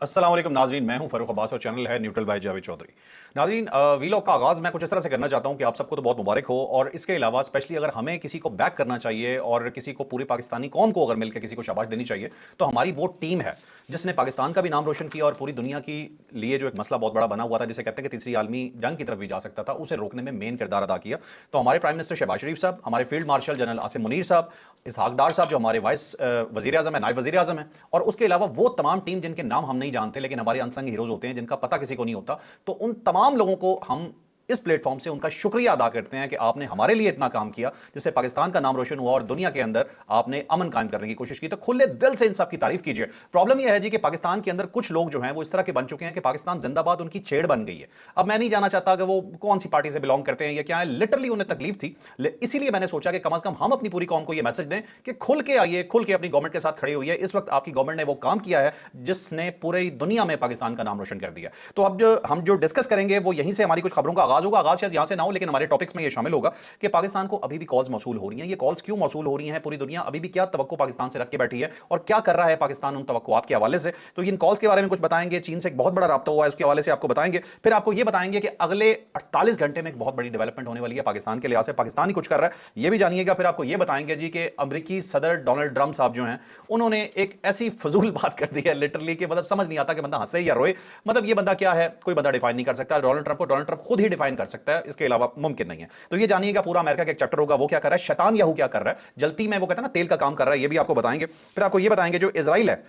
अस्सलाम वालेकुम नाज़रीन, मैं हूं फरूख अब्बास और चैनल है न्यूट्रल बाय जावेद चौधरी। नाज़रीन, वीलॉग का आगाज़ मैं कुछ इस तरह से करना चाहता हूं कि आप सबको तो बहुत मुबारक हो, और इसके अलावा स्पेशली अगर हमें किसी को बैक करना चाहिए और किसी को पूरी पाकिस्तानी कौम को अगर मिलकर किसी को शाबाश देनी चाहिए, तो हमारी वो टीम है जिसने पाकिस्तान का भी नाम रोशन किया और पूरी दुनिया की लिए जो एक मसला बहुत बड़ा बना हुआ था, जिसे कहते हैं कि तीसरी आलमी जंग की तरफ भी जा सकता था, उसे रोकने में मेन किरदार अदा किया। तो हमारे प्राइम मिनिस्टर शहबाज शरीफ साहब, हमारे field marshal general Asim Munir साहब, इसहाक डार साहब जो हमारे वाइस वजीर आजम है, नायब वजीर आजम है, और उसके अलावा वो तमाम टीम जिनके नाम हम नहीं जानते लेकिन हमारे अनसंग हीरोज होते हैं जिनका पता किसी को नहीं होता, तो उन तमाम लोगों को हम इस प्लेटफॉर्म से उनका शुक्रिया अदा करते हैं कि आपने हमारे लिए इतना काम किया जिससे पाकिस्तान का नाम रोशन हुआ और दुनिया के अंदर आपने अमन कायम करने की कोशिश की। तो खुले दिल से इन सब की तारीफ कीजिए। प्रॉब्लम यह है जी कि पाकिस्तान के अंदर कुछ लोग जो हैं वो इस तरह के बन चुके हैं कि पाकिस्तान जिंदाबाद उनकी छेड़ बन गई है। अब मैं नहीं जाना चाहता कि वो कौन सी पार्टी से बिलोंग करते हैं या क्या है, लिटरली उन्हें तकलीफ थी, इसीलिए मैंने सोचा कि कम से कम हम अपनी पूरी कौम को यह मैसेज दें कि खुल के आइए, खुल के अपनी गवर्नमेंट के साथ खड़ी हुई है। इस वक्त आपकी गवर्नमेंट ने वो काम किया है जिसने पूरी दुनिया में पाकिस्तान का नाम रोशन कर दिया। तो अब जो हम डिस्कस करेंगे वो यहीं से हमारी कुछ खबरों का आगाज होगा। आगाज शायद यहां से ना हो, लेकिन हमारे टॉपिक्स में ये शामिल होगा कि पाकिस्तान को अभी भी कॉल्स मौसूल हो रही हैं। ये कॉल्स क्यों मौसूल हो रही हैं, पूरी दुनिया अभी भी क्या तवक्को पाकिस्तान से रख के बैठी है और क्या कर रहा है पाकिस्तान उन तवक्कुआत के हवाले से। तो इन कॉल्स के बारे में कुछ बताएंगे। चीन से एक बहुत बड़ा राब्ता हुआ है, उसके हवाले से आपको बताएंगे। फिर आपको ये बताएंगे कि अगले 48 घंटे में एक बहुत बड़ी डेवलपमेंट होने वाली है पाकिस्तान के लिहाज से, पाकिस्तान ही कुछ कर रहा है, ये भी जानिएगा। फिर आपको ये बताएंगे जी कि अमेरिकी सदर डोनाल्ड ट्रंप साहब जो हैं उन्होंने एक ऐसी फजूल बात कर दी है लिटरली कि मतलब समझ नहीं आता कि बंदा हंसे या रोए। मतलब ये बंदा क्या है, कोई बंदा डिफाइन नहीं कर सकता। डोनाल्ड ट्रंप को डोनाल्ड ट्रंप खुद ही डिफाइन कर सकता है, इसके अलावा मुमकिन नहीं है। तो ये जानिएगा पूरा अमेरिका का एक चैप्टर होगा, वो क्या कर रहा है, शैतान याहू क्या कर रहा है, जलती में वो कहता है ना तेल का काम कर रहा है, ये भी आपको बताएंगे। फिर आपको ये बताएंगे जो इजराइल है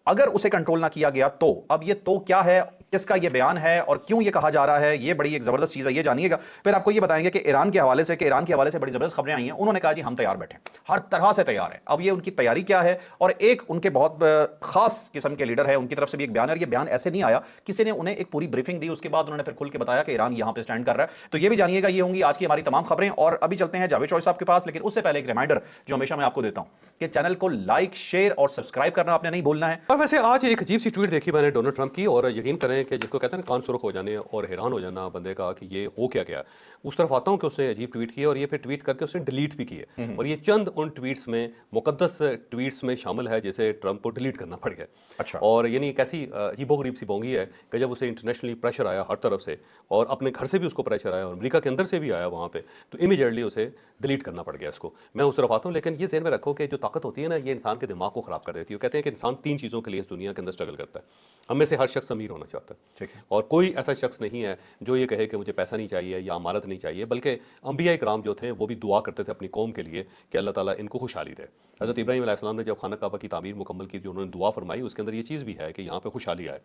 अगर उसे कंट्रोल ना किया गया तो अब ये तो क्या है, किसका ये बयान है और क्यों ये कहा जा रहा है, ये बड़ी एक जबरदस्त चीज है, ये जानिएगा। फिर आपको ये बताएंगे कि ईरान के हवाले से बड़ी जबरदस्त खबरें आई हैं। उन्होंने कहा जी हम तैयार बैठे, हर तरह से तैयार है। अब ये उनकी तैयारी क्या है, और एक उनके बहुत खास किस्म के लीडर है, उनकी तरफ से भी एक बयान है। और ये बयान ऐसे नहीं आया, किसी ने उन्हें एक पूरी ब्रीफिंग दी, उसके बाद उन्होंने फिर खुल के बताया कि ईरान यहां पर स्टैंड कर रहा है। तो ये भी जानिएगा। ये होंगी आज की हमारी तमाम खबरें। और अभी चलते हैं जावेद चौधरी साहब के पास, लेकिन उससे पहले एक रिमाइंडर जो हमेशा मैं आपको देता हूं कि चैनल को लाइक, शेयर और सब्सक्राइब करना आपने नहीं भूलना है। और वैसे आज एक अजीब सी ट्वीट देखी मैंने डोनाल्ड ट्रंप की, और यकीन करें कि जिसको कहते हैं ना कान सुर्ख हो जाने और हैरान हो जाना बंदे का कि ये हो क्या गया। उस तरफ आता हूँ कि उसने अजीब ट्वीट किया, और ये फिर ट्वीट करके उसने डिलीट भी किए, और ये चंद उन ट्वीट्स में मुकद्दस ट्वीट्स में शामिल है जिसे ट्रंप को डिलीट करना पड़ गया। अच्छा। और यानी कैसी अजीबोगरीब सी बोंगी है कि जब उसे इंटरनेशनली प्रेशर आया हर तरफ से, और अपने घर से भी उसको प्रेशर आया और अमेरिका के अंदर से भी आया वहाँ पे, तो इमीडिएटली उसे डिलीट करना पड़ गया इसको। मैं उस तरफ आता हूँ, लेकिन ये ज़हन में रखो कि जो ताकत होती है ना, ये इंसान के दिमाग को ख़राब कर देती है। वो कहते हैं कि इंसान 3 चीज़ों के लिए इस दुनिया के अंदर स्ट्रगल करता है। हम में से हर शख्स अमीर होना चाहता है, ठीक है। और कोई ऐसा शख्स नहीं है जो ये कहे कि मुझे पैसा नहीं चाहिए या अमानत नहीं चाहिए, बल्कि अंबिया इकराम जो थे वो भी दुआ करते थे अपनी कौम के लिए कि अल्लाह ताला इनको खुशहाली दे। हज़रत इब्राहीम अलैहिस्सलाम ने जब खाना काबा की तामीर मुकम्मल की, जो उन्होंने दुआ फरमाई, उसके अंदर ये चीज़ भी है कि यहाँ पे खुशहाली आए।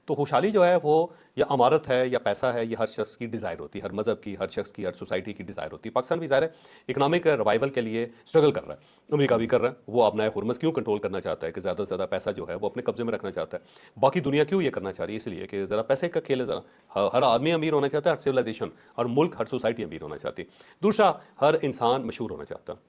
तो खुशहाली जो है वो या अमारत है या पैसा है, ये हर शख्स की डिज़ायर होती है, हर मज़हब की, हर शख्स की, हर सोसाइटी की डिज़ायर होती है। पाकिस्तान भी ज़ाहिर है इकनॉमिक रिवाइवल के लिए स्ट्रगल कर रहा है, अमेरिका भी कर रहा है। वो अपना हुर्मस क्यों कंट्रोल करना चाहता है कि ज़्यादा से ज़्यादा पैसा जो है वो अपने कब्जे में रखना चाहता है। बाकी दुनिया क्यों ये करना चाह रही है, इसलिए कि ज़रा पैसे का खेल है। ज़रा हर आदमी अमीर होना चाहता है, हर सिविलाइजेशन, हर मुल्क, हर सोसाइटी अमीर होना चाहती है। दूसरा, हर इंसान मशहूर होना चाहता है।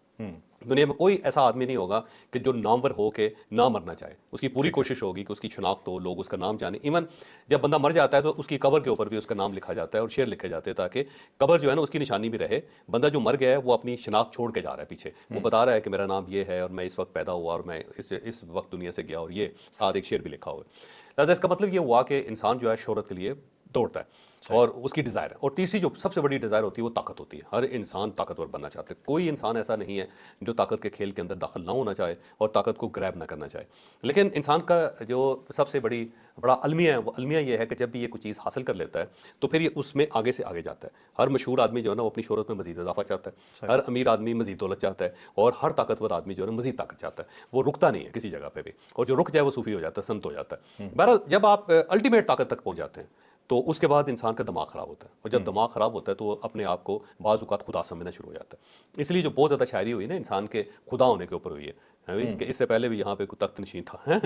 दुनिया में कोई ऐसा आदमी नहीं होगा कि जो नामवर हो के ना मरना चाहे। उसकी पूरी कोशिश होगी कि उसकी शनाख्त हो, लोग उसका नाम जाने। इवन जब बंदा मर जाता है तो उसकी कब्र के ऊपर भी उसका नाम लिखा जाता है और शेर लिखे जाते हैं, ताकि कब्र जो है ना उसकी निशानी भी रहे। बंदा जो मर गया है वो अपनी शनाख्त छोड़ के जा रहा है पीछे, वो बता रहा है कि मेरा नाम ये है और मैं इस वक्त पैदा हुआ और मैं इस वक्त दुनिया से गया, और ये साथ एक शेर भी लिखा हुआ है। लिहाजा इसका मतलब ये हुआ कि इंसान जो है शोहरत के लिए दौड़ता है और उसकी डिज़ायर है। और तीसरी जो सबसे बड़ी डिज़ायर होती है वो ताकत होती है। हर इंसान ताकतवर बनना चाहता है। कोई इंसान ऐसा नहीं है जो ताकत के खेल के अंदर दाखिल ना होना चाहे और ताकत को ग्रैब ना करना चाहे। लेकिन इंसान का जो सबसे बड़ा अलमिया है, वो अलमिया ये है कि जब भी ये कोई चीज़ हासिल कर लेता है तो फिर ये उसमें आगे से आगे जाता है। हर मशहूर आदमी जो है ना वो अपनी शोहरत में मज़ीद इजाफा चाहता है, हर अमीर आदमी मज़ीद दौलत चाहता है, और हर ताकतवर आदमी जो है ना मज़ीद ताकत चाहता है। वो रुकता नहीं है किसी जगह पर भी, और जो रुक जाए वो सूफी हो जाता है, संत हो जाता है। बहरहाल जब आप अल्टीमेट ताकत तक पहुँच जाते हैं तो उसके बाद इंसान का दिमाग ख़राब होता है, और जब दिमाग ख़राब होता है तो वो अपने आप को बाज़ औक़ात खुदा समझना शुरू हो जाता है। इसलिए जो बहुत ज़्यादा शायरी हुई ना इंसान के खुदा होने के ऊपर हुई है कि इससे पहले भी यहाँ पे कोई तख्त नशीन था।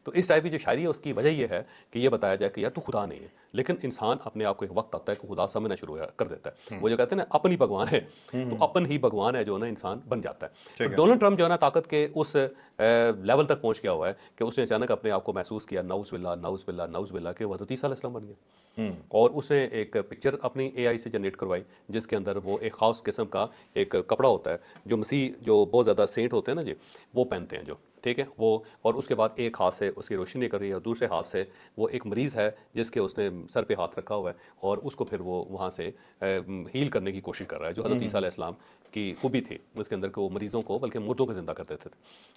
तो इस टाइप की जो शायरी है उसकी वजह ये है कि ये बताया जाए कि यार तू खुदा नहीं है, लेकिन इंसान अपने आप को एक वक्त आता है कि खुदा समझना शुरू कर देता है। वो जो कहते हैं ना अपन ही भगवान है, तो अपन ही भगवान है जो ना इंसान बन जाता है। तो डोनाल्ड ट्रंप जो है ना ताकत के उस लेवल तक पहुँच गया हुआ है कि उसने अचानक अपने आप को महसूस किया नाउज़ बिल्लाह कि वह हज़रत ईसा अलैहिस्सलाम बन गया। और उसने एक पिक्चर अपनी AI से जनरेट करवाई जिसके अंदर वो एक ख़ास किस्म का एक कपड़ा होता है जो मसीह, जो बहुत ज़्यादा सेंट होते हैं ना जी, वो पहनते हैं, जो ठीक है वो, और उसके बाद एक हाथ से उसकी रोशनी कर रही है और दूसरे हाथ से वो एक मरीज़ है जिसके उसने सर पे हाथ रखा हुआ है और उसको फिर वो वहाँ से हील करने की कोशिश कर रहा है, जो हज़रत ईसा अलैहिस्सलाम की खूबी थी उसके अंदर, को मरीज़ों को बल्कि मुर्दों को ज़िंदा कर देते थे।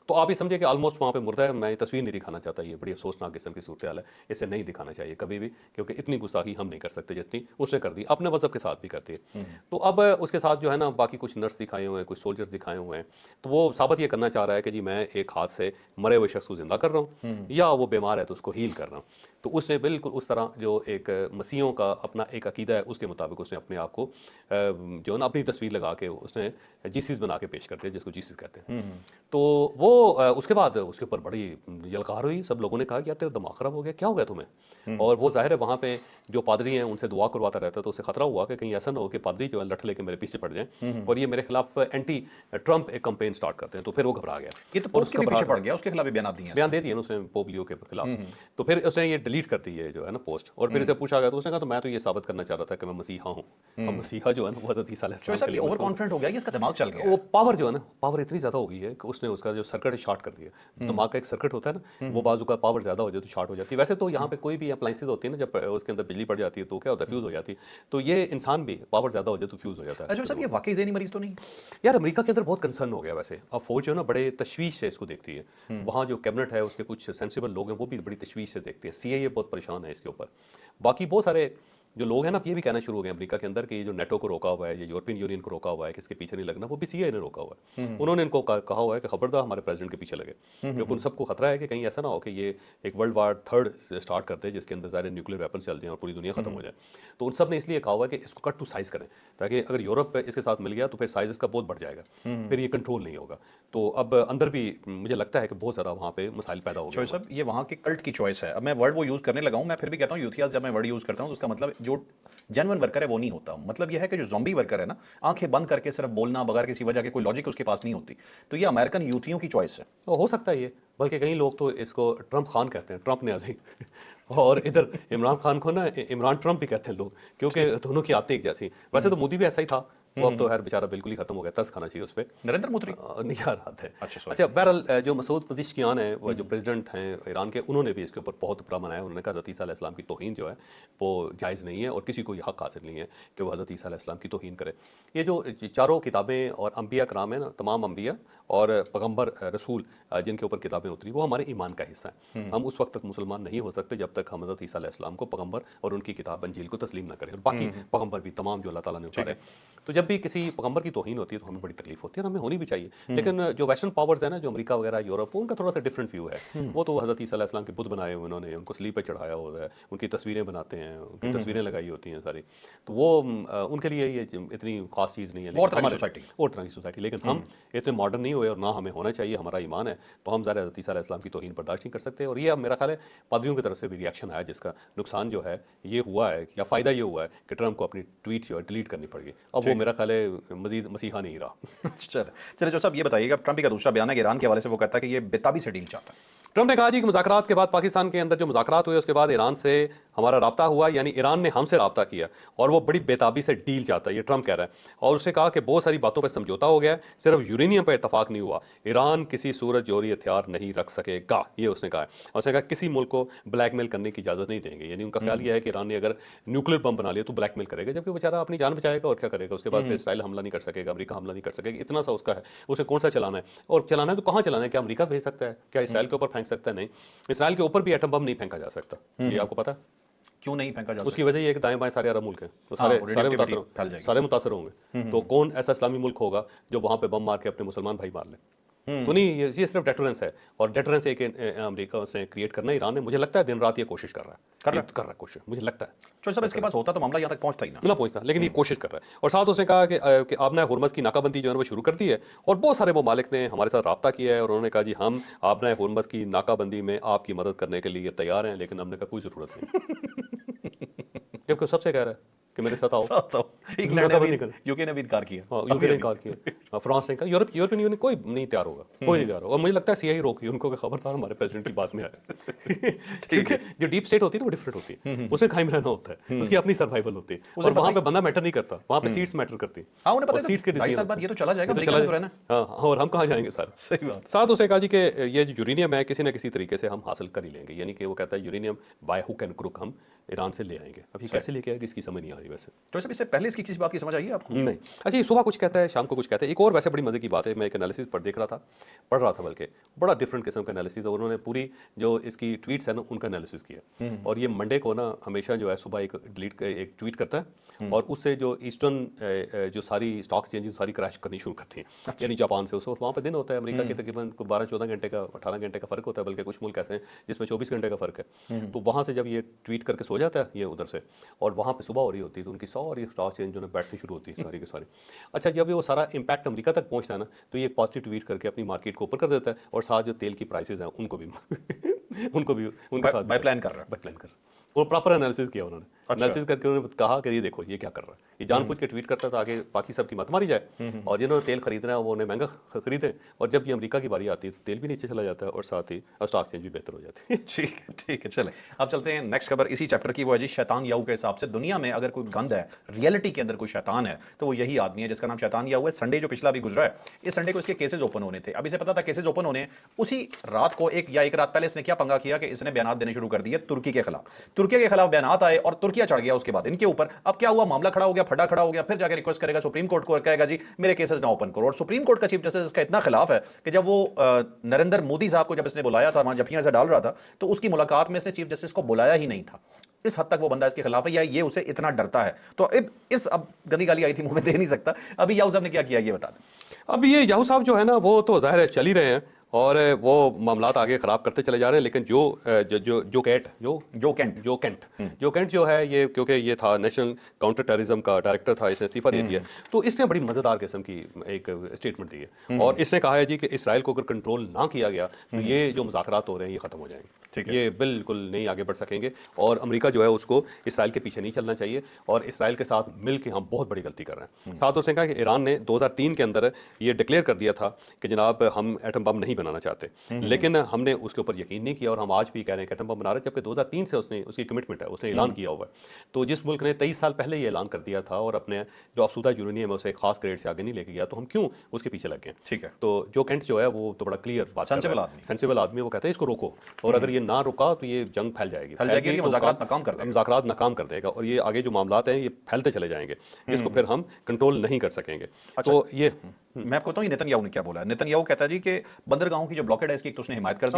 तो आप ये समझिए कि ऑलमोस्ट वहाँ पे मुर्दा है। मैं ये तस्वीर नहीं दिखाना चाहता, ये बड़ी अफसोसनाक किस्म की सूरत हाल है, इसे नहीं दिखाना चाहिए कभी भी, क्योंकि इतनी गुस्ताखी हम नहीं कर सकते जितनी उसने कर दी, अपने मज़हब के साथ भी करती है। तो अब उसके साथ जो है ना बाकी कुछ नर्स दिखाए हुए हैं, कुछ सोल्जर दिखाए हुए हैं, तो वो साबित ये करना चाह रहा है कि जी मैं एक हाथ से मरे हुए शख्स को ज़िंदा कर रहा हूँ या वो बीमार है तो उसको हील कर रहा हूँ। तो उसने बिल्कुल उस तरह जो एक मसीहों का अपना एक अकीदा है उसके मुताबिक उसने अपने आप को जो है ना अपनी तस्वीर लगा के उसने जीसस बना के पेश कर दिया, जिसको जीसस कहते हैं। तो वो उसके बाद उसके ऊपर बड़ी यलकार हुई, सब लोगों ने कहा कि यार तेरा दिमाग खराब हो गया, क्या हो गया तुम्हें? और वो जाहिर है वहाँ पे जो पादरी हैं उनसे दुआ करवाता रहता है, तो उसे खतरा हुआ कि कहीं ऐसा ना हो कि पादरी जो है लठ लेके मेरे पीछे पड़ जाए और ये मेरे खिलाफ एंटी ट्रम्प एक कंपेन स्टार्ट करते हैं। तो फिर वो घबरा गया ये तो और पोप के भी पीछे पड़ गया, उसके खिलाफ भी बयान दिए हैं। बयान दे दिए ना उसने पोप लियो के खिलाफ। तो फिर उसने ये डिलीट कर दी है जो है ना पोस्ट, और फिर इसे पूछा गया तो उसने कहा तो मैं तो ये साबित करना चाह रहा था कि मैं मसीहा हूँ। और मसीहा जो है ना वो हज़रत ईसा अलैहिस्सलाम के लिए ओवर कॉन्फिडेंट हो गया कि इसका दिमाग चल गया वो पावर जो है ना, पावर इतनी ज़्यादा हो गई है कि उसने उसका जो सर्किट है शॉर्ट कर दिया। दिमाग का एक सर्किट होता है ना, वो बाजू का पावर ज़्यादा हो जाए तो शॉर्ट हो जाती है। वैसे तो यहाँ पे कोई भी अप्लाइंसेज होती है ना, जब उसके अंदर बिजली पड़ जाती है तो क्या होता है, फ्यूज़ हो जाती है। तो ये इंसान भी पावर ज़्यादा हो जाए तो फ्यूज़ हो जाता है। अच्छा साहब, ये वाकई ज़हनी मरीज तो नहीं? यार अमेरिका के अंदर बहुत कंसर्न हो गया वैसे, अब फौज जो है ना बड़े तशवीश से इसको देखती है। वहाँ जो कैबिनेट है उसके कुछ सेंसिबल लोग हैं वो भी बड़ी तशवीश से देखते हैं। सीआईए बहुत परेशान है इसके ऊपर। बाकी बहुत सारे जो लोग हैं ना अब ये भी कहना शुरू हो गए अमेरिका के अंदर कि ये जो नेटो को रोका हुआ है, ये यूरोपियन यूनियन को रोका हुआ है कि इसके पीछे नहीं लगना, वो भी सीआईए ने रोका हुआ है। उन्होंने इनको कहा हुआ है कि खबरदार हमारे प्रेसिडेंट के पीछे लगे, क्योंकि उन सबको खतरा है कि कहीं ऐसा ना हो कि ये एक वर्ल्ड वार थर्ड स्टार्ट करते हैं जिसके अंदर ज़ाहिर न्यूक्लियर वेपन चल जाएं और पूरी दुनिया खत्म हो जाए। तो उन सब ने इसलिए कहा हुआ है कि इसको कट टू साइज़ करें, ताकि अगर यूरोप इसके साथ मिल गया तो फिर साइज़ इसका बहुत बढ़ जाएगा, फिर ये कंट्रोल नहीं होगा। तो अब अंदर भी मुझे लगता है कि बहुत ज़्यादा वहाँ पे मसाइल पैदा हो गए। चॉइस साहब, ये वहाँ के कल्ट की चॉइस है। अब मैं वर्ड वो यूज़ करने लगा हूँ, मैं फिर भी कहता हूँ यूथियास, जब मैं वर्ड यूज़ करता हूँ तो उसका मतलब जो जेन्युइन वर्कर है वो नहीं होता। मतलब यह है कि जो ज़ॉम्बी वर्कर है ना, आंखें बंद करके सिर्फ बोलना बगैर किसी वजह के, कोई लॉजिक उसके पास नहीं होती, तो ये अमेरिकन यूथियों की चॉइस है। तो हो सकता है ये, बल्कि कई लोग तो इसको ट्रम्प खान कहते हैं, ट्रम्प न्याज़ी और इधर इमरान खान को ना इमरान ट्रम्प भी कहते हैं लोग, क्योंकि दोनों की आते एक जैसी। वैसे तो मोदी भी ऐसा ही था, वो अब तो यार बेचारा बिल्कुल ही खत्म हो गया, तरस खाना चाहिए उस पर। नरेंद्र मोदी नहीं यार हाथ है। अच्छा, sorry। अच्छा बहरहाल जो मसूद पज़ेश्कियान है वो जो प्रेसिडेंट हैं ईरान के, उन्होंने भी इसके ऊपर बहुत बड़ा मनाया। उन्होंने कहा हज़रत ईसा अलैहिस्सलाम की तौहीन जो है वो जायज़ नहीं है और किसी को ये हक़ हासिल नहीं है कि वो हज़रत ईसा अलैहिस्सलाम की तौहीन करे। ये जो चारों किताबें और अम्बिया कराम है ना, तमाम अम्बिया और पैगम्बर रसूल जिनके ऊपर किताबें उतरी, वो हमारे ईमान का हिस्सा है। हम उस वक्त तक मुसलमान नहीं हो सकते जब तक हम हज़रत ईसा अलैहिस्सलाम को पैगम्बर और उनकी किताब अंजील को तस्लीम ना करें, और बाकी पैगम्बर भी तमाम जो अल्लाह ताला ने उतारे। तो जब भी किसी पैगम्बर की तौहीन होती है तो हमें बड़ी तकलीफ होती है और हमें होनी भी चाहिए। लेकिन जो वेस्टर्न पावर्स है ना, जो अमेरिका वगैरह यूरोप, उनका थोड़ा सा डिफरेंट व्यू है। वो तो हज़रत ईसा अलैहिस्सलाम के बुत बनाए हुए उन्होंने, उनको सलीब पे चढ़ाया हुआ है, उनकी तस्वीरें बनाते हैं, उनकी तस्वीरें लगाई होती हैं सारी। तो वो उनके लिए ये इतनी खास चीज़ नहीं है। और तरह की सोसाइटी। और तरह की सोसाइटी, लेकिन हम इतने मॉडर्न नहीं हुए और ना हमें होना चाहिए, हमारा ईमान है, तो हम ज़ाहिर हज़रत ईसा अलैहिस्सलाम की तौहीन बर्दाश्त नहीं कर सकते। और ये अब मेरा ख्याल है पादरियों की तरफ से भी रिएक्शन आया, जिसका नुकसान जो है ये हुआ है या फ़ायदा ये हुआ है कि ट्रम्प को अपनी ट्वीट जो है डिलीट करनी पड़ गई। अब वो मेरा ख्याल है मज़ीद मसीहा नहीं रहा। चलिए जो साहब, ये बताइएगा, ट्रम्प का दूसरा बयान है कि ईरान के हवाले से वो कहता है कि ये बेताबी से डील चाहता है। ट्रम्प ने कहा जी कि मुज़ाकरात के बाद पाकिस्तान के अंदर जो मुज़ाकरात हुए उसके बाद ईरान से हमारा राब्ता हुआ, यानी ईरान ने हमसे राब्ता किया और वो बड़ी बेताबी से डील चाहता है, ये ट्रम्प कह रहा है। और उसने कहा कि बहुत सारी बातों पर समझौता हो गया, सिर्फ यूरेनियम पर इतफाक नहीं हुआ। ईरान किसी सूरत जोहरी हथियार नहीं रख सकेगा, ये उसने कहा है। और उसने कहा किसी मुल्क को ब्लैकमेल करने की इजाज़त नहीं देंगे, यानी उनका ख्याल ये है कि ईरान ने अगर न्यूक्लियर बम बना लिया तो ब्लैकमेल करेगा, जबकि बेचारा अपनी जान बचाएगा और क्या करेगा। उसके बाद फिर इसराइल हमला नहीं कर सकेगा, अमेरिका हमला नहीं कर सकेगा, इतना सा उसका है। उसे कौन सा चलाना है, और चलाना है तो कहाँ चलाना है? क्या अमेरिका भेज सकता है? क्या इसराइल के ऊपर फेंक सकता है? नहीं, इसराइल के ऊपर भी एटम बम नहीं फेंका जा सकता, ये आपको पता है? क्यों नहीं फेंका जा सकता? उसकी वजह ये है कि दाएं बाएं सारे अरब मुल्क हैं, तो radioactivity फैल जाएगी। सारे मुतासर होंगे। तो कौन ऐसा इस्लामी मुल्क होगा जो वहाँ पे बम मार के अपने मुसलमान भाई मार ले? तो नहीं, ये सिर्फ डेटरेंस है, और डेटरेंस एक अमेरिका से क्रिएट करना ईरान ने, मुझे लगता है दिन रात ये कोशिश कर रहा है, कर रहा है कोशिश, मुझे लगता है। जो सब इसके पास होता तो मामला यहाँ तक पहुँचता ही ना। ना पहुंचता, लेकिन ये कोशिश कर रहा है। और साथ उसने कहा कि आपने हुर्मज़ की नाकाबंदी जो है वो शुरू कर दी है, और बहुत सारे ममालिक ने हमारे साथ रब्ता किया है और उन्होंने कहा जी हम आपने हुर्मज़ की नाकाबंदी में आपकी मदद करने के लिए तैयार हैं, लेकिन हमने कहा कोई ज़रूरत नहीं। जबकि सबसे कह रहा है कि मेरे साथ आओ। 700 इंग्लैंड ने भी, यूके ने भी इनकार किया। हाँ, यूके ने इनकार किया, फ्रांस ने कहा, यूरोपियन यूनियन कोई नहीं तैयार होगा, कोई नहीं तैयार होगा। और मुझे लगता है सीआईए रोकी उनको कि खबरदार हमारे प्रेसिडेंट की बात में आए। ठीक है, जो डीप स्टेट होती है ना वो डिफरेंट होती है, उसे कायम रहना होता है, उसकी अपनी सर्वाइवल होती है, और वहाँ पे बंदा मैटर नहीं करता, वहाँ पे सीट्स मैटर करती है। हाँ, उन्हें पता है सीट्स के 2.5 साल बाद ये तो चला जाएगा, तो अमेरिका में तो रहना। हाँ, और हम कहाँ जाएंगे सर? सही बात। साथ उसने कहा जी कि ये जो यूरेनियम है किसी न किसी तरीके से हम हासिल कर ही लेंगे, यानी कि वो कहता है uranium by hook and crook हम ईरान से ले आएंगे। अभी कैसे लेके आएंगे इसकी समझ नहीं आ रही वैसे। तो इससे पहले इसकी किसी बात की समझ आई है आपको? नहीं। अच्छा, ये सुबह कुछ कहता है, शाम को कुछ कहता है। एक और वैसे बड़ी मजे की बात है, मैं एक एनालिसिस पढ़ रहा था बल्कि बड़ा डिफरेंट किस्म का एनालिसिस है। उन्होंने पूरी जो इसकी ट्वीट्स है ना उनका एनालिसिस किया, और ये मंडे को ना हमेशा जो है सुबह एक ट्वीट करता है, और उससे जो ईस्टर्न जो सारी स्टॉक एक्सचेंजेस सारी क्रैश करनी शुरू करती हैं, यानी जापान से। उस वक्त वहाँ पे दिन होता है अमेरिका के तकरीबन 12-14 घंटे का, 18 घंटे का फर्क होता है, बल्कि कुछ मुल्क ऐसे हैं जिसमें 24 घंटे का फर्क है। तो वहाँ से जब ये ट्वीट करके सो जाता है ये उधर से, और वहाँ पे सुबह हो रही होती है, तो उनकी सारी स्टॉक एक्सचेंज जो है बैठनी शुरू होती है सारी की सारी। अच्छा, जब वो सारा इंपैक्ट अमेरिका तक पहुँचता है ना, तो ये एक पॉजिटिव ट्वीट करके अपनी मार्केट को ऊपर कर देता है, और साथ जो तेल की प्राइसेज हैं उनको भी उनके साथ बाय प्लान कर रहा है। बाय प्लान कर रहा है। वो प्रॉपर एनालिसिस किया उन्होंने। एनालिसिस करके उन्होंने कहा कि ये देखो ये क्या कर रहा है, ये जानबूझ के ट्वीट करता था आगे बाकी सब की मत मारी जाए, और जिन्होंने तेल खरीदना है वो उन्हें महंगा खरीदे, और जब ये अमेरिका की बारी आती है तो तेल भी नीचे चला जाता है, और साथ ही स्टॉक एक्सचेंज भी बेहतर हो जाती है। ठीक है, चले अब चलते हैं नेक्स्ट खबर इसी चैप्टर की। वो है जी शैतान याहू के हिसाब से दुनिया में अगर कोई गंद है, रियलिटी के अंदर कोई शैतान है, तो वो यही आदमी है जिसका नाम शैतान याहू है। संडे जो पिछला भी गुजरा है, इस संडे को इसके केसेस ओपन होने थे। अभी से पता था केसेस ओपन होने, उसी रात को एक रात पहले इसने क्या पंगा किया कि इसने बयान देने शुरू कर दिए तुर्की के खिलाफ बयान आए, और तुर्किया चढ़ गया उसके बाद इनके ऊपर। अब क्या हुआ, मामला खड़ा हो गया, फटा खड़ा हो गया, फिर जाके रिक्वेस्ट करेगा सुप्रीम कोर्ट को, कहेगा जी मेरे केसेस ना ओपन करो। और सुप्रीम कोर्ट का चीफ जस्टिस इसका इतना खिलाफ है कि जब वो नरेंद्र मोदी साहब को जब इसने बुलाया था, वहां जफियां से डाल रहा था, तो उसकी मुलाकात में इसने चीफ जस्टिस को बुलाया ही नहीं था। इस हद तक वो बंदा इसके खिलाफ है, या ये उसे इतना डरता है। तो अब गंदी गाली आई थी, मुंह में दे नहीं सकता। अभी याहू साहब ने क्या किया ये बता दें। अब ये याहू साहब जो है ना वो तो जाहिर है चल ही रहे हैं, और वो मामलात आगे ख़राब करते चले जा रहे हैं। लेकिन जो केंट जो है ये, क्योंकि ये था नेशनल काउंटर टेररिज्म का डायरेक्टर था, इसने इस्तीफा दे दिया, तो इसने बड़ी मज़ेदार किस्म की एक स्टेटमेंट दी है, और इसने कहा है जी कि इसराइल को अगर कंट्रोल ना किया गया तो ये जो मुज़ाकरात हो रहे हैं ये ख़त्म हो जाएंगे, ये बिल्कुल नहीं आगे बढ़ सकेंगे, और अमेरिका जो है उसको इसराइल के पीछे नहीं चलना चाहिए, और इसराइल के साथ मिल के हम बहुत बड़ी गलती कर रहे हैं। साथ उसने कहा कि ईरान ने 2003 के अंदर ये डिक्लेयर कर दिया था कि जनाब हम एटम बम नहीं बनाना चाहते, लेकिन हमने उसके ऊपर यकीन नहीं किया, और हम आज भी कह रहे हैं कि एटम बम बना रहे हैं, जबकि 2003 से उसने उसकी कमिटमेंट है, उसने ऐलान किया हुआ है। तो जिस मुल्क ने 23 साल पहले ये ऐलान कर दिया था और अपने जो अफसूदा यूरेनियम है उसे खास ग्रेड से आगे नहीं लेके गया, तो हम क्यों उसके पीछे लग गए? ठीक है, तो जो केंट जो है वो तो बड़ा क्लियर बात, सेंसिबल आदमी, वो कहता है इसको रोको, और अगर ये ना रुका तो ये जंग फैल जाएगी, मुज़ाकरात नाकाम कर देगा, और ये आगे जो मामलात हैं ये फैलते चले जाएंगे, जिसको फिर हम कंट्रोल नहीं कर सकेंगे। तो ये मैं आपको बताऊं नेतन्याहू ने क्या बोला है। नेतन्याहू कहता है जी कि बंदरगाहों की जो ब्लॉकेड है इसकी एक तो उसने हिमायत कर दी,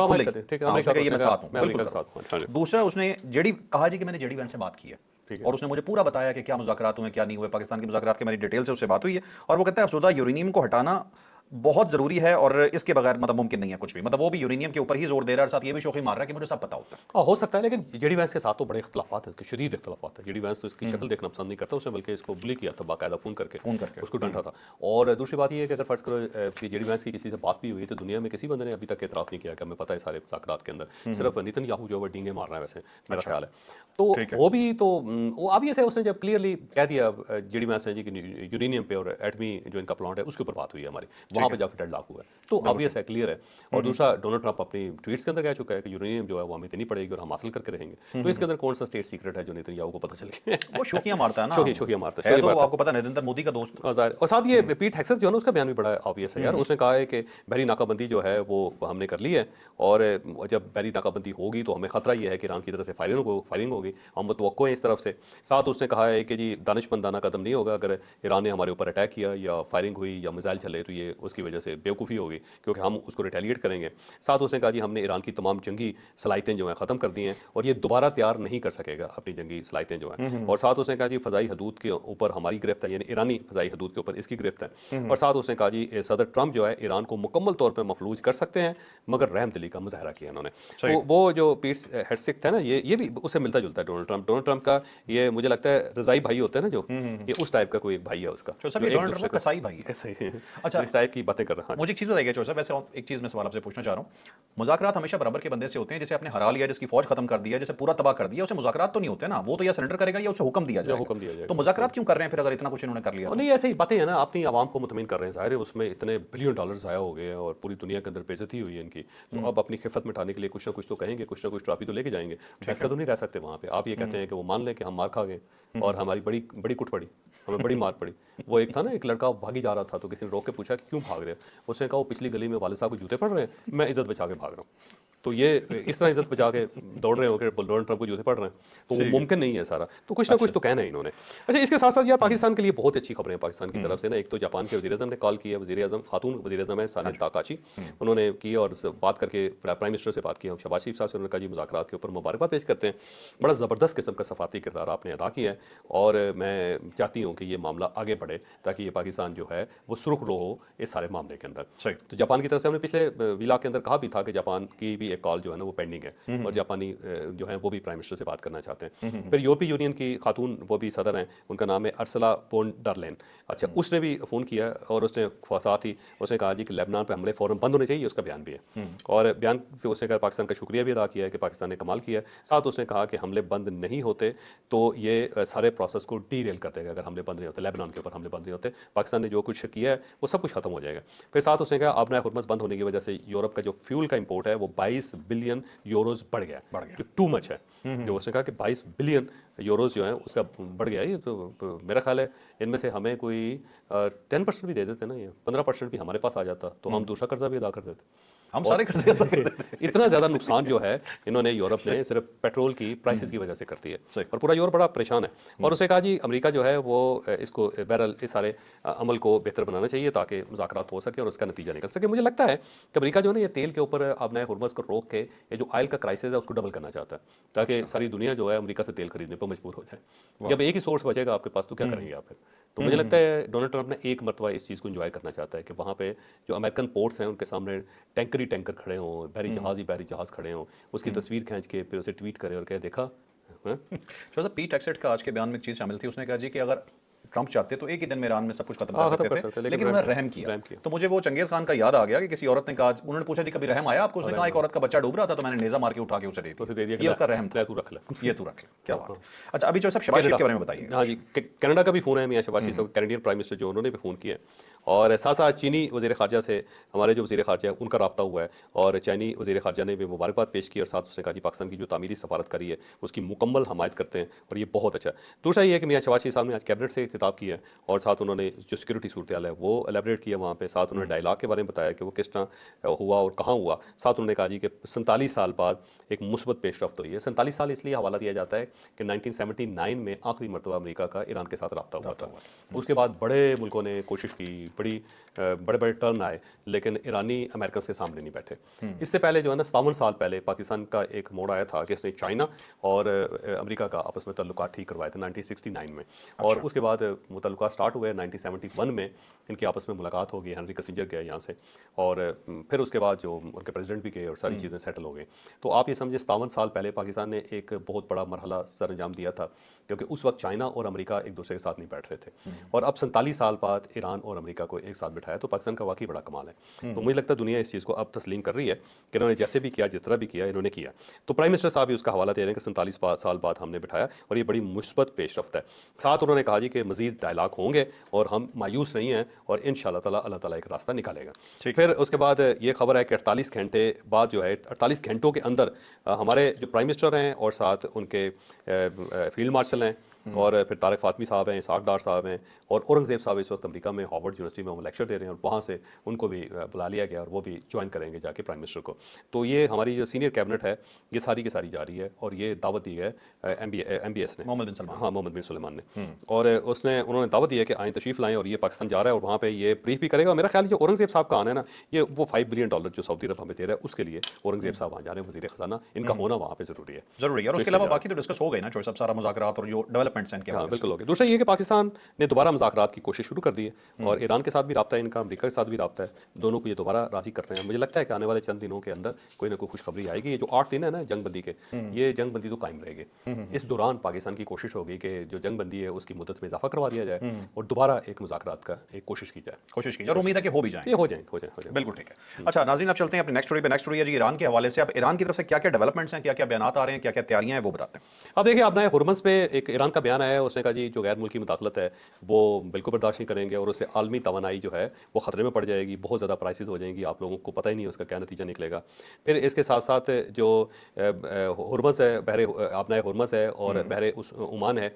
दूसरा उसने जेडी कहा जी कि मैंने जेडी वैन से बात की है, और उसने मुझे पूरा बताया कि क्या मुज़ाकरात हुए क्या नहीं हुए, पाकिस्तान के मुज़ाकरात की मेरी डिटेल से उससे बात हुई है, और वो कहता है अफसुदा यूरेनियम को हटाना बहुत जरूरी है, और इसके बगैर मतलब मुमकिन नहीं है कुछ भी। मतलब वो भी यूरेनियम के ऊपर ही जोर दे रहा है, और साथ ये भी शोखी मार रहा है कि मुझे सब पता होता है। हो सकता है, लेकिन जेडी वैंस के साथ तो बड़े इख्तलाफात हैं, शदीद इख्तलाफात है। जेडी वैंस तो इसकी शक्ल देखना पसंद नहीं करता, उसने बल्कि इसको बुली किया था, बाकायदा फ़ोन करके उसको डांटा था। और दूसरी बात ये है कि अगर फर्ज करो कि जेडी वैंस की किसी से बात भी हुई, तो दुनिया में किसी बंदे ने अभी तक एतराफ़ नहीं किया कि हमें पता है सारे मुज़ाकरात के अंदर सिर्फ नेतन्याहू जो है डींगे मार रहा है, वैसे मेरा ख्याल है। तो वो भी तो वो ऑब्वियस है, उसने जब क्लियरली कह दिया जेडी वैंस ने जी कि यूरेनियम पे और एटमी जो इनका प्लांट है उसके ऊपर बात हुई है हमारी, वहाँ पर जाकर डेडलॉक हुआ है, तो ऑब्वियस है, क्लियर है। और दूसरा, डोनाल्ड ट्रंप अपनी ट्वीट्स के अंदर कह चुका है कि यूरेनियम जो है वो हमें देनी पड़ेगी और हम हासिल करके रहेंगे। तो इसके अंदर कौन सा स्टेट सीक्रेट है जो नेतन्याहू को पता चल गया? वो शोखियां मारता है ना, शोखियां मारता है, तो आपको पता है नरेंद्र मोदी का दोस्त। और साथ ये पीट हेक्सेथ जो है ना उसका बयान भी बड़ा ऑब्वियस है यार। उसने कहा है कि बहरी नाकाबंदी जो है वो हमने कर ली है, और जब बहरी नाकाबंदी होगी तो हमें खतरा ये है कि ईरान की तरफ से फायरिंग होगी, हम मुतवक्को हैं इस तरफ से। साथ उसने कहा है कि जी दानिशमंदाना कदम नहीं होगा, अगर ईरान ने हमारे ऊपर अटैक किया या फायरिंग हुई या मिसाइल चले तो ये उसकी वजह से बेवकूफ़ी होगी, क्योंकि हम उसको रिटेलिएट करेंगे। साथ उसने कहा जी हमने ईरान की तमाम जंगी सलाहियतें जो हैं ख़त्म कर दी हैं, और ये दोबारा तैयार नहीं कर सकेगा अपनी जंगी सलाहियतें जो हैं। और साथ उसने कहा जी फ़ज़ाई हदूद के ऊपर हमारी गिरफ्त है, यानी ईरानी फ़ज़ाई हदूद के ऊपर इसकी गिरफ्त है। और साथ उसने कहा जी सदर ट्रंप जो है ईरान को मुकम्मल तौर पर मफलूज कर सकते हैं, मगर रहमदिली का मुजाहरा किया इन्होंने। तो वो जो पीट हेक्सेथ था ना, ये भी उससे मिलता जुलता है डोनाल्ड ट्रंप का। ये मुझे लगता है रज़ाई भाई होते हैं ना जो, ये उस टाइप का कोई एक भाई है उसका। डोनाल्ड ट्रंप का कसाई भाई है। अच्छा, इस टाइप की बातें कर रहा हूँ। मुझे एक चीज़ बताइए चौर साहब, वैसे एक चीज़ मैं सवाल आपसे पूछना चाह रहा हूँ। मुज़ाकरात हमेशा बराबर के बंदे से होते हैं, जिसे आपने हरा लिया, जिसकी फौज खत्म कर दिया, जिसे पूरा तबाह कर दिया, उसे मुज़ाकरात तो नहीं होते ना, वो तो या सरेंडर करेगा या उसे हुक्म दिया या जाएगा। हुक्म दिया तो जाएगा। मुज़ाकरात क्यों कर रहे हैं फिर, अगर इतना कुछ इन्होंने कर लिया और तो? नहीं, ऐसे ही बातें हैं ना, अपनी आवाम को मुतमिन कर रहे हैं। ज़ाहिर है उसमें इतने बिलियन डॉलर ज़ाया हो गए हैं और पूरी दुनिया के अंदर बेइज्जती हुई है इनकी, तो अब अपनी खिफ़त मिटाने के लिए कुछ ना कुछ तो कहेंगे, कुछ ना कुछ ट्रॉफी तो लेके जाएंगे। ऐसा तो नहीं रह सकते वहाँ पे। आप ये कहते हैं कि वो मान लें कि हम मार खा गए और हमारी बड़ी बड़ी कुट पड़ी, हमें बड़ी मार पड़ी। वो एक था ना, एक लड़का भागी जा रहा था, तो किसी ने रोक के पूछा कि क्यों भाग रहे हो? उसने कहा वो पिछली गली में वालिद साहब को जूते पड़ रहे हैं, मैं इज्जत बचा के भाग रहा हूँ। तो ये इस तरह इज्जत बचा के दौड़ रहे हो कि डोनाल्ड ट्रंप को जूते पड़ रहे हैं, तो वो ठीक है। मुमकिन नहीं है सारा। तो कुछ ना कुछ तो कहना है इन्होंने। अच्छा, इसके साथ साथ यार पाकिस्तान के लिए बहुत अच्छी खबरें हैं पाकिस्तान की तरफ से ना। एक तो जापान के वज़ीर-ए-आज़म ने कॉल की है, वज़ीर-ए-आज़म खातून वज़ीर-ए-आज़म है सानिया ताकाची, उन्होंने की और बात करके प्राइम मिनिस्टर से बात की, शहबाज शरीफ साहब से। उन्होंने कहा जी मुज़ाकरात के ऊपर मुबारकबाद पेश करते हैं, बड़ा ज़बरदस्त किस्म का सफारती किरदार आपने अदा किया है और मैं चाहती हूँ कि ये मामला आगे बढ़े ताकि ये पाकिस्तान जो है वो सुरखरू हो इस सारे मामले के अंदर। सही। तो जापान की तरफ से हमने पिछले विला के अंदर कहा भी था कि जापान की भी एक कॉल जो है ना वो पेंडिंग है और जापानी जो है वो भी प्राइम मिनिस्टर से बात करना चाहते हैं। फिर यूरोपीय यूनियन की खातून, वो भी सदर हैं, उनका नाम है अर्सला फोन डर लेन। अच्छा, उसने भी फ़ोन किया और उसने साथ ही उसने कहा जी कि लेबनान पर हमले फ़ौरन बंद होने चाहिए, उसका बयान भी है। और बयान से उसने कहा पाकिस्तान का शुक्रिया भी अदा किया है कि पाकिस्तान ने कमाल किया है। साथ उसने कहा कि हमले बंद नहीं होते तो ये सारे प्रोसेस को डीरेल कर देगा। अगर हमले बंद नहीं होते, लेबनान के ऊपर हमले बंद नहीं होते, पाकिस्तान ने जो कुछ किया है वो सब कुछ खत्म हो जाएगा। फिर साथ उसने कहा आबना हुर्मुज़ बंद होने की वजह से यूरोप का जो फ्यूल का इंपोर्ट है वो 22 बिलियन यूरोज बढ़ गया, जो टू मच है। जो उसने कहा कि 22 बिलियन यूरोज जो है उसका बढ़ गया है। ये तो मेरा ख्याल है इनमें से हमें कोई 10% भी दे देते ना, ये 15% भी हमारे पास आ जाता तो हम दूसरा कर्जा भी अदा कर देते। हम सारे कर्जे अदा कर देते हैं। इतना ज़्यादा नुकसान जो है इन्होंने यूरोप ने सिर्फ पेट्रोल की प्राइसेस की वजह से करती है सही। और पूरा यूरोप बड़ा परेशान है। और उसने कहा जी अमेरिका जो है वो इसको बहरहाल इस सारे अमल को बेहतर बनाना चाहिए ताकि मुज़ाकरात हो सके और उसका नतीजा निकल सके। मुझे लगता है कि अमेरिका जो है ना ये तेल के ऊपर आबना हुर्मुज़ को रोक के ये जो ऑयल का क्राइसिस है उसको डबल करना चाहता है ताकि सारी दुनिया जो है अमेरिका से तेल खरीदने पर मजबूर हो जाए। जब एक ही सोर्स बचेगा आपके पास तो क्या करेंगे आप फिर? तो मुझे लगता है डोनाल्ड ट्रंप ने एक मरतबा इस चीज़ को एंजॉय करना चाहता है कि वहाँ पे जो अमेरिकन पोर्ट्स हैं उनके सामने टैंकर ही टैंकर खड़े हों, बहरी जहाज़ ही बहरी जहाज़ खड़े हों, उसकी तस्वीर खींच के फिर उसे ट्वीट करे और कहे देखा। हाँ? जो सा पीट हेगसेट का आज के बयान में एक चीज़ शामिल थी, उसने कहा जी कि अगर ट्रंप चाहते तो एक ही दिन में ईरान में सब कुछ खत्म हाँ, कर खत्म कर सकते सकते थे, हैं, लेकिन उन्होंने रहम किया। रहम किया। तो मुझे वो चंगेज़ खान का याद आ गया कि किसी औरत ने कहा, उन्होंने पूछा जी कभी रहम आया आपको? उसने कहा एक औरत का बच्चा डूब रहा था तो मैंने नेज़ा मार के उठा के उसे दे उसे दे दिया। दिया कि ये उसका रहम था। ले तू रख ले। ये तू रख ले, क्या बात है। अच्छा, अभी जो सब शहबाज शरीफ के बारे में बताइए। हाँ जी, कनाडा का भी फ़ोन है मियां शहबाज शरीफ साहब, कैनेडियन प्राइम मिनिस्टर जो उन्होंने भी फ़ोन किया है और साथ साथ चीनी वज़ीर ख़ारजा से हमारे जो वज़ीर ख़ारजा है उनका रब्ता हुआ है और चाइनी वज़ीर ख़ारजा ने भी मुबारकबाद पेश की और साथ उसने कहा जी पाकिस्तान की जो तामीरी सफारत करी है उसकी मुकम्मल हमायत करते हैं और ये बहुत अच्छा है। दूसरा ये है कि मियां शहबाज शरीफ साहब ने आज कैबिनेट से खिताब किया है और साथ उन्होंने जो सिक्योरिटी सूरत हाल है वो एलेबरेट किया वहाँ पे। साथ उन्होंने डायलॉग के बारे में बताया कि वो किस तरह हुआ और कहाँ हुआ। साथ उन्होंने कहा जी कि 47 साल बाद एक मुस्बत पेशरफ्त हुई है। 47 साल इसलिए हवाला दिया जाता है कि 1979 में आखिरी मरतबा अमेरिका का ईरान के साथ रब्ता हुआ था। उसके बाद बड़े मुल्कों ने कोशिश की, बड़े बड़े टर्न आए, लेकिन ईरानी अमेरिकन के सामने नहीं बैठे। इससे पहले जो है ना 57 साल पहले पाकिस्तान का एक मोड़ आया था कि इसने चाइना और अमेरिका का आपस में तल्लुकात ठीक करवाए थे 1969 में। और उसके बाद वो तल्लुकात स्टार्ट हुए 1971 में, इनकी आपस में मुलाकात हो गई, हेनरी किसिंजर गए यहाँ से और फिर उसके बाद जो उनके प्रेसिडेंट भी गए और सारी चीज़ें सेटल हो गई। तो आप ये समझे 57 साल पहले पाकिस्तान ने एक बहुत बड़ा मरहला सर अंजाम दिया था क्योंकि उस वक्त चाइना और अमेरिका एक दूसरे के साथ नहीं बैठ रहे थे और अब 47 साल बाद ईरान और अमेरिका को एक साथ बिठाया। तो पाकिस्तान का वाकई बड़ा कमाल है। तो मुझे लगता है दुनिया इस चीज़ को अब तस्लीम कर रही है कि इन्होंने जैसे भी किया, जिस तरह भी किया, इन्होंने किया। तो प्राइम मिनिस्टर साहब भी उसका हवाला दे रहे हैं कि 47 साल बाद हमने बिठाया और ये बड़ी मुस्बत पेशरफ्त है। साथ उन्होंने कहा जी कि मज़ीद डायलॉग होंगे और हम मायूस नहीं हैं और इंशाअल्लाह ताला अल्लाह ताला एक रास्ता निकालेगा। फिर उसके बाद ये खबर है कि 48 घंटे बाद जो है 48 घंटों के अंदर हमारे जो प्राइम मिनिस्टर हैं और साथ उनके फील्ड मार्शल हैं और फिर तारिक फातमी साहब हैं, इसाक डार साहब हैं और औरंगज़ेब साहब इस वक्त अमेरिका में हार्वर्ड यूनिवर्सिटी में वो लेक्चर दे रहे हैं और वहाँ से उनको भी बुला लिया गया और वो भी ज्वाइन करेंगे जाके प्राइम मिनिस्टर को। तो ये हमारी जो सीनियर कैबिनेट है ये सारी की सारी जा रही है और ये दावत दी है MBS ने, मोहम्मद बिन सलमान। हाँ, मोहम्मद बिन सुलेमान ने। और उन्होंने दावत दी है कि आए तशरीफ़ लाएँ और ये पाकिस्तान जा रहा है और वहाँ पर ये ब्रीफ भी करेगा। मेरा ख्याल है जो औरंगज़ेब साहब का आना है ना, ये वो $5 बिलियन जो सऊदी अरब हमें दे रहा है उसके लिए औरंगज़ेब साहब वहाँ जा रहे हैं, वज़ीर ख़ज़ाना, इनका होना वहाँ पर ज़रूरी है। जरूरी है। और उसके अलावा बाकी तो डिस्कस हो गए ना चोर साहब, सारा मुज़ाकरात और जो डेवलपमेंट डेवलपमेंट्स हैं इनके हाँ हवाले से? बिल्कुल हो गया। दूसरा ये कि पाकिस्तान ने दोबारा मुज़ाकरात की कोशिश शुरू कर दी है और ईरान के साथ भी रब्ता है इनका, अमेरिका के साथ भी रब्ता है, दोनों को ये दोबारा राज़ी कर रहे हैं। मुझे लगता है कि आने वाले चंद दिनों के अंदर कोई ना कोई खुशखबरी आएगी। ये जो 8 दिन है ना जंगबंदी के, ये जंगबंदी तो कायम रहेगी। इस दौरान पाकिस्तान की कोशिश होगी कि जो जंगबंदी है उसकी मुद्दत में इजाफा करवा दिया जाए और दोबारा एक मुज़ाकरात का एक कोशिश की जाए। कोशिश की और उम्मीद है कि हो भी जाए। ये हो जाए। बिल्कुल ठीक है। अच्छा नाज़रीन, आप चलते हैं अपने नेक्स्ट स्टोरी पे। नेक्स्ट स्टोरी है जी ईरान के हवाले से। अब ईरान की तरफ से क्या-क्या डेवलपमेंट्स हैं, क्या-क्या बयानात आ रहे हैं, क्या-क्या तैयारियां हैं, वो बताते हैं। अब देखिए अपना हुर्मस पे एक ईरान का बयान आया है। उसने कहा जी जो गैर मुल्की मुदाखलत है वो बिल्कुल बर्दाश्त नहीं करेंगे और उससे आलमी तवानाई जो है वो ख़तरे में पड़ जाएगी, बहुत ज़्यादा प्राइसेस हो जाएंगी, आप लोगों को पता ही नहीं है उसका क्या नतीजा निकलेगा। फिर इसके साथ साथ जो हुर्मस है, बहरे अपना हुर्मस है और बहरे उस ओमान है,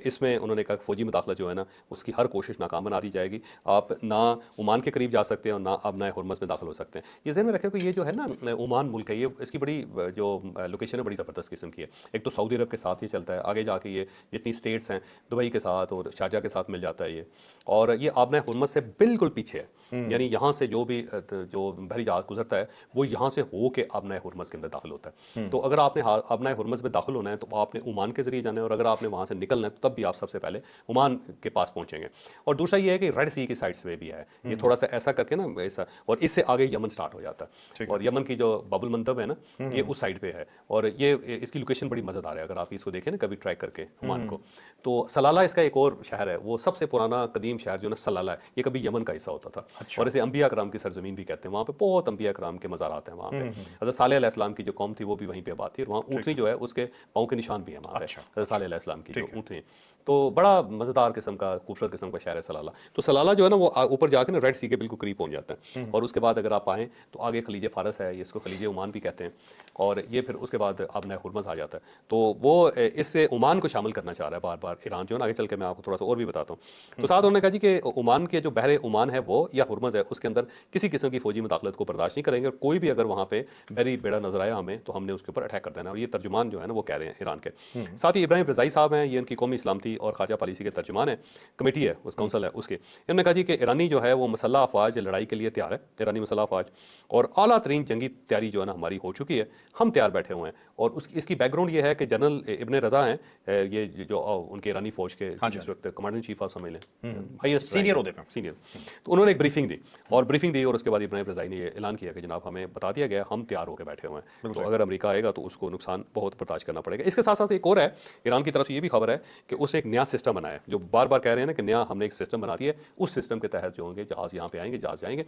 इसमें उन्होंने कहा फ़ौजी मुदाखलत जो है ना उसकी हर कोशिश नाकाम बना दी जाएगी। आप ना ओमान के करीब जा सकते हैं और ना अपना हुर्मस में दाखिल हो सकते हैं। ये ज़हन में रखें कि ये जो है ना ओमान मुल्क है, ये इसकी बड़ी जो लोकेशन है बड़ी ज़बरदस्त किस्म की है। एक तो सऊदी अरब के साथ ही चलता है, आगे जाके ये जितनी स्टेट्स हैं दुबई के साथ और शारजा के साथ मिल जाता है ये, और ये आबना हुर्मस से बिल्कुल पीछे है। यानी यहाँ से जो भी जो बहरी जहाज गुजरता है वो यहाँ से हो के आबना हुर्मस के अंदर दाखिल होता है। तो अगर आपने आबना हुर्मस में दाखिल होना है तो आपने ओमान के जरिए जाना है, और अगर आपने वहाँ से निकलना है तो तब भी आप सबसे पहले ओमान के पास पहुँचेंगे। और दूसरा ये है कि रेड सी की साइड्स में भी है, ये थोड़ा सा ऐसा करके ना ऐसा, और इससे आगे यमन स्टार्ट हो जाता है। और यमन की जो बाबुल मंतब है ना ये उस साइड पे है, और ये इसकी लोकेशन बड़ी मज़ेदार है। अगर आप इसको देखें ना कभी ट्रैक करके ओमान को, तो सलाला इसका एक और शहर है, वो सबसे पुराना कदीम शहर जो ना सलाला है, ये कभी यमन का हिस्सा होता था। और इसे अंबिया कराम की सरजमीन भी कहते हैं। वहाँ पे बहुत अंबिया कराम के मज़ारात हैं वहाँ पे। हज़रत सालेह अलैहिस्सलाम की जो कौम थी वो भी वहीं पे आबाद थी, और वहाँ ऊँटनी जो है उसके पाँव के निशान भी हैं वहाँ पे, हज़रत सालेह अलैहिस्सलाम की जो ऊँटनी। तो बड़ा मज़ेदार किस्म का खूबसूरत किस्म का शहर है सलाला। तो सलाला जो है ना वो ऊपर जाके ना रेड सी के बिल्कुल करीब पहुँच जाता है, और उसके बाद अगर आप आएँ तो आगे खलीज फ़ारस है, इसको खलीज ओमान भी कहते हैं, और ये फिर उसके बाद आबना हुर्मस आ जाता है। तो वो इससे ओमान को शामिल करना चाह रहा है बार बार ईरान जो है ना। आगे चल के मैं आपको थोड़ा सा और भी बताता हूँ। तो साथ उन्होंने कहा जी कि ओमान के जो बहरे ओमान है वो या हुर्मस है उसके अंदर किसी किस्म की फौजी मुदाखलत को बर्दाश्त नहीं करेंगे, और कोई भी अगर वहाँ पे बहरी बेड़ा नजर आया हमें तो हमने उसके ऊपर अटैक कर देना। और ये तर्जुमान जो है ना वो कह रहे हैं ईरान के। साथ ही इब्राहिम रज़ाई साहब हैं, ये इनकी कौमी इस्लामती और खारजा पॉलिसी के तर्जुमान है, कमेटी है उस काउंसिल है उसके। इन्होंने कहा जी कि ईरानी जो है वो मसल्ह अफवाज लड़ाई के लिए तैयार है, ईरानी मसल्ह अफवाज, और आला तरीन जंगी तैयारी जो है ना हमारी हो चुकी है, हम तैयार बैठे हुए हैं। और इसकी बैकग्राउंड ये है कि जनरल इब्न रज़ा हैं, ये जो उनके ईरानी फौज के इस वक्त कमांडर इन चीफ आप समझ लें, हाईएस्ट सीनियर होते हैं। सीनियर। तो उन्होंने एक ब्रीफिंग दी और उसके बाद इब्राहिम रज़ाई ने ये ऐलान किया कि जनाब हमें बता दिया गया हम तैयार होकर बैठे हुए हैं, तो अगर अमेरिका आएगा तो उसको नुकसान बहुत बर्दाश्त करना पड़ेगा। इसके साथ साथ एक और है, ईरान की तरफ से ये भी खबर है कि उसने एक नया सिस्टम बनाया है, जो बार बार कह रहे हैं ना कि नया हमने एक सिस्टम बना दिया है, उस सिस्टम के तहत जो होंगे जहाज़ यहाँ पे आएंगे, जहाज़ जाएंगे।